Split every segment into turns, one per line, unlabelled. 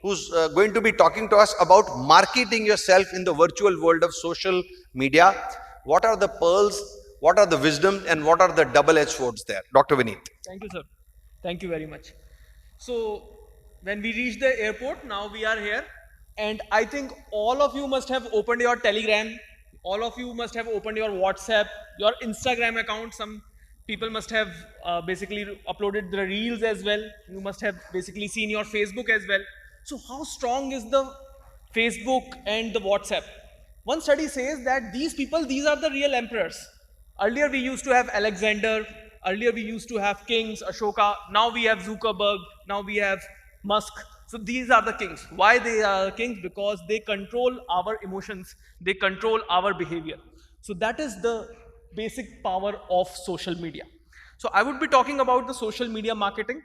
who's going to be talking to us about marketing yourself in the virtual world of social media. What are the pearls, what are the wisdoms, and what are the double-edged swords there? Dr. Vineet.
Thank you, sir. Thank you very much. So, when we reach the airport, now we are here, and I think all of you must have opened your Telegram, all of you must have opened your WhatsApp, your Instagram account. Some people must have basically uploaded the reels as well. You must have basically seen your Facebook as well. So, how strong is the Facebook and the WhatsApp? One study says that these people, these are the real emperors. Earlier we used to have Alexander, earlier we used to have kings, Ashoka, now we have Zuckerberg, now we have Musk. So these are the kings. Why they are kings? Because they control our emotions, they control our behavior. So that is the basic power of social media. So I would be talking about the social media marketing.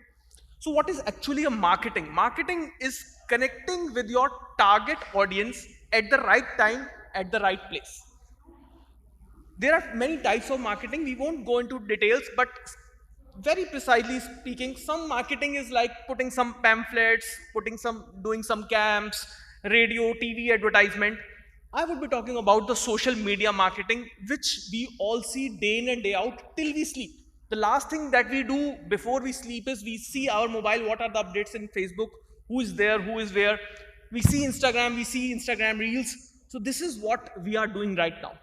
So what is actually a marketing? Marketing is connecting with your target audience at the right time, at the right place. There are many types of marketing. We won't go into details, but very precisely speaking, some marketing is like putting some pamphlets, doing some camps, radio, TV advertisement. I would be talking about the social media marketing, which we all see day in and day out till we sleep. The last thing that we do before we sleep is we see our mobile, what are the updates in Facebook, who is there, who is where. We see Instagram reels. So this is what we are doing right now.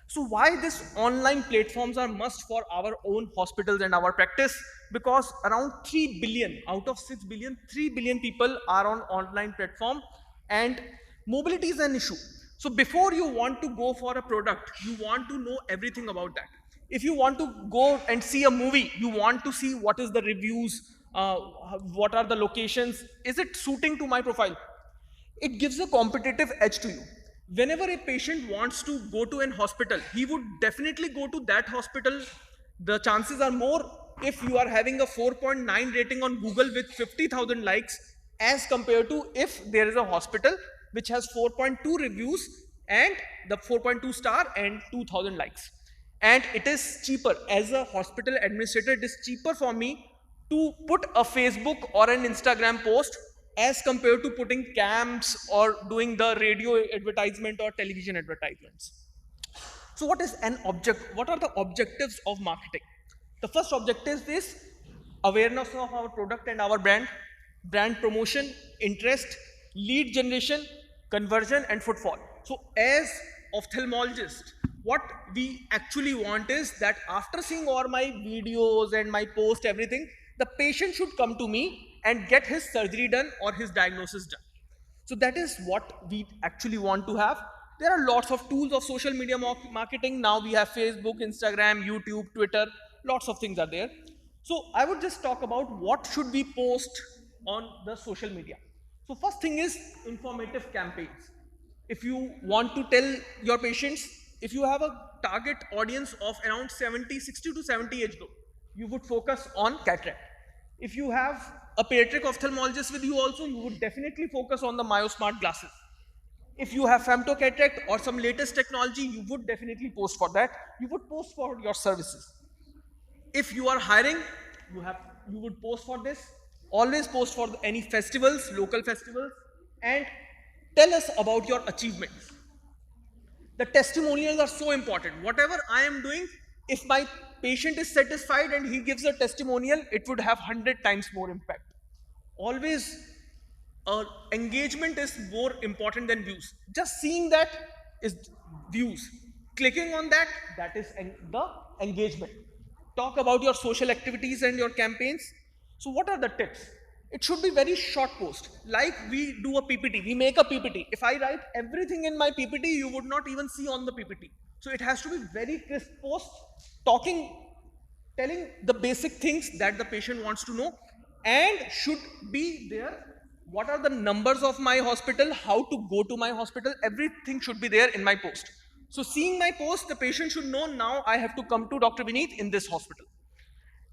So why these online platforms are must for our own hospitals and our practice? Because around 3 billion out of 6 billion, 3 billion people are on online platform, and mobility is an issue. So before you want to go for a product, you want to know everything about that. If you want to go and see a movie, you want to see what is the reviews, what are the locations, is it suiting to my profile? It gives a competitive edge to you. Whenever a patient wants to go to an hospital, he would definitely go to that hospital. The chances are more if you are having a 4.9 rating on Google with 50,000 likes, as compared to if there is a hospital which has 4.2 reviews and the 4.2 star and 2,000 likes. And it is cheaper. As a hospital administrator, it is cheaper for me to put a Facebook or an Instagram post as compared to putting camps or doing the radio advertisement or television advertisements. So what is an object? What are the objectives of marketing? The first objective is awareness of our product and our brand, brand promotion, interest, lead generation, conversion, and footfall. So as ophthalmologist, what we actually want is that after seeing all my videos and my post, everything, the patient should come to me and get his surgery done or his diagnosis done. So that is what we actually want to have. There are lots of tools of social media marketing. Now we have Facebook, Instagram, YouTube, Twitter, lots of things are there. So I would just talk about what should we post on the social media. So first thing is informative campaigns. If you want to tell your patients, if you have a target audience of around 60 to 70 age group, you would focus on cataract. If you have a pediatric ophthalmologist with you also, you would definitely focus on the MyoSmart glasses. If you have femtocataract or some latest technology, you would definitely post for that. You would post for your services. If you are hiring, you would post for this. Always post for any festivals, local festivals, and tell us about your achievements. The testimonials are so important. Whatever I am doing, if my patient is satisfied and he gives a testimonial, it would have 100 times more impact. Always engagement is more important than views. Just seeing that is views. Clicking on that, that is the engagement. Talk about your social activities and your campaigns. So what are the tips? It should be very short post. Like we do a PPT, we make a PPT. If I write everything in my PPT, you would not even see on the PPT. So it has to be very crisp post, telling the basic things that the patient wants to know, and should be there. What are the numbers of my hospital, how to go to my hospital, everything should be there in my post. So seeing my post, the patient should know now I have to come to Dr. Vineet in this hospital.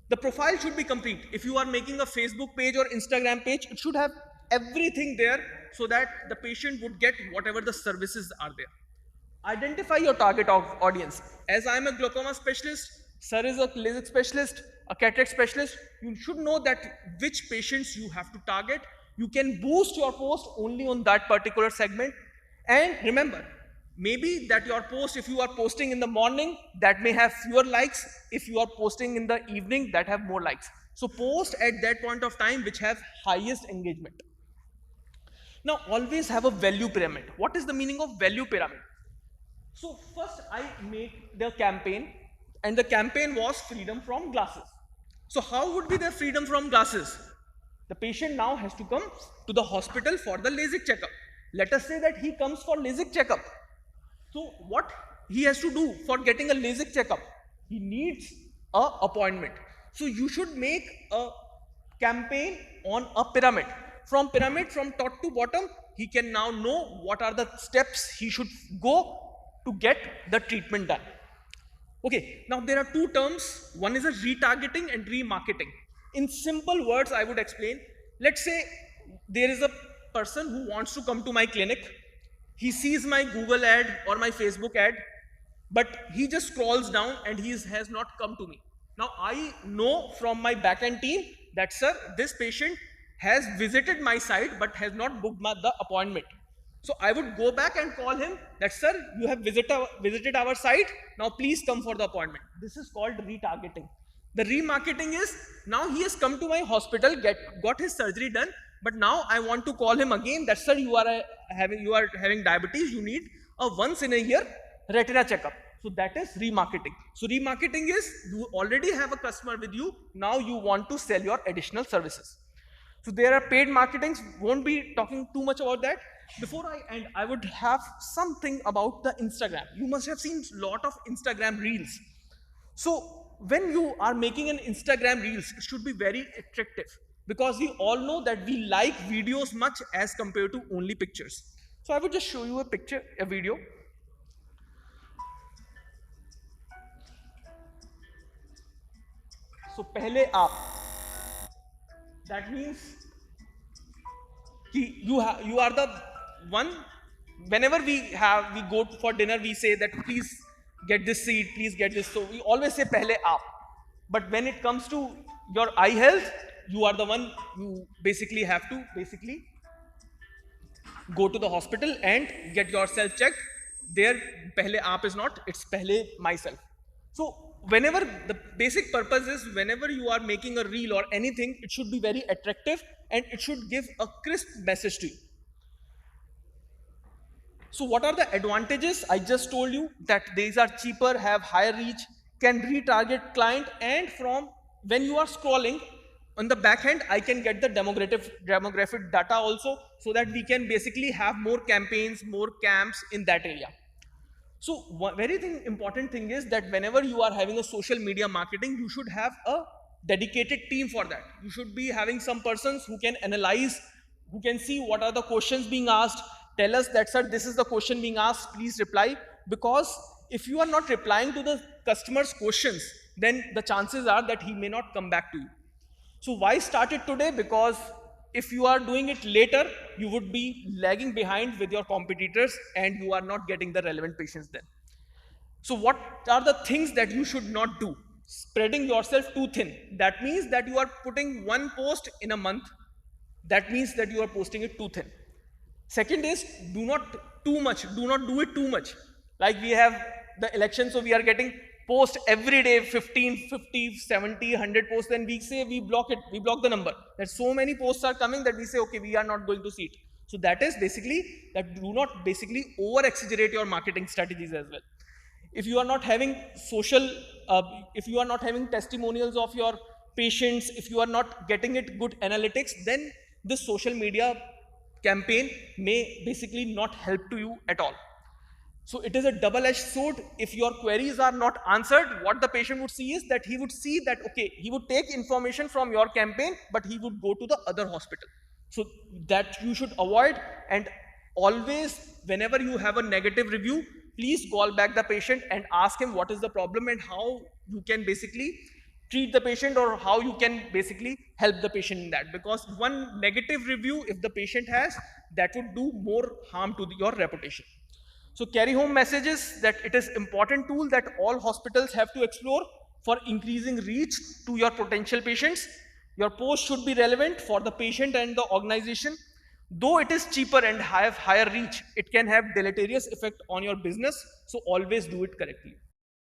The profile should be complete. If you are making a Facebook page or Instagram page, it should have everything there so that the patient would get whatever the services are there. Identify your target audience. As I am a glaucoma specialist, sir is a LASIK specialist, a cataract specialist, you should know that which patients you have to target, You can boost your post only on that particular segment. And remember, maybe that your post, if you are posting in the morning, that may have fewer likes. If you are posting in the evening, that have more likes. So post at that point of time which have highest engagement. Now always have a value pyramid. What is the meaning of value pyramid? So first I made the campaign, and the campaign was freedom from glasses. So how would be the freedom from glasses? The patient now has to come to the hospital for the LASIK checkup. Let us say that he comes for LASIK checkup. So what he has to do for getting a LASIK checkup? He needs a appointment. So you should make a campaign on a pyramid. From top to bottom, he can now know what are the steps he should go to get the treatment done. Okay, now there are two terms. One is a retargeting and remarketing. In simple words, I would explain. Let's say there is a person who wants to come to my clinic. He sees my Google ad or my Facebook ad, but he just scrolls down and he has not come to me. Now I know from my backend team that, sir, this patient has visited my site but has not booked the appointment. So I would go back and call him that, sir, you have visited our site. Now please come for the appointment. This is called retargeting. The remarketing is, now he has come to my hospital, got his surgery done, but now I want to call him again that, sir, you are having diabetes. You need a once in a year retina checkup. So that is remarketing. So remarketing is, you already have a customer with you. Now you want to sell your additional services. So there are paid marketings. Won't be talking too much about that. Before I end, I would have something about the Instagram. You must have seen a lot of Instagram reels. So when you are making an Instagram reels, it should be very attractive, because we all know that we like videos much as compared to only pictures. So I would just show you a video. So pehle aap. That means you are the one. Whenever we go for dinner, we say that please get this seat, please get this. So we always say pehle aap. But when it comes to your eye health, you are the one you basically have to go to the hospital and get yourself checked. There pehle aap is not, it's pehle myself. So whenever the basic purpose is, whenever you are making a reel or anything, it should be very attractive and it should give a crisp message to you. So what are the advantages? I just told you that these are cheaper, have higher reach, can retarget client, and from when you are scrolling on the back end, I can get the demographic data also, so that we can basically have more campaigns, more camps in that area. So one very important thing is that whenever you are having a social media marketing, you should have a dedicated team for that. You should be having some persons who can analyze, who can see what are the questions being asked, tell us that, sir, this is the question being asked, please reply. Because if you are not replying to the customer's questions, then the chances are that he may not come back to you. So why start it today? Because if you are doing it later, you would be lagging behind with your competitors and you are not getting the relevant patients then. So what are the things that you should not do? Spreading yourself too thin. That means that you are putting one post in a month. That means that you are posting it too thin. Second is, do not do it too much. Like we have the election, so we are getting post every day 15, 50, 70, 100 posts, then we say we block it, we block the number. That so many posts are coming that we say, okay, we are not going to see it. So that is basically that, do not basically over exaggerate your marketing strategies as well. If you are not having if you are not having testimonials of your patients, if you are not getting it good analytics, then this social media campaign may basically not help to you at all. So it is a double-edged sword. If your queries are not answered, what the patient would see is that he would see that, okay, he would take information from your campaign, but he would go to the other hospital. So that you should avoid, and always, whenever you have a negative review, please call back the patient and ask him what is the problem and how you can basically treat the patient, or how you can basically help the patient in that. Because one negative review, if the patient has, that would do more harm to your reputation. So carry home messages that it is important tool that all hospitals have to explore for increasing reach to your potential patients. Your post should be relevant for the patient and the organization. Though it is cheaper and have higher reach, it can have deleterious effect on your business. So always do it correctly.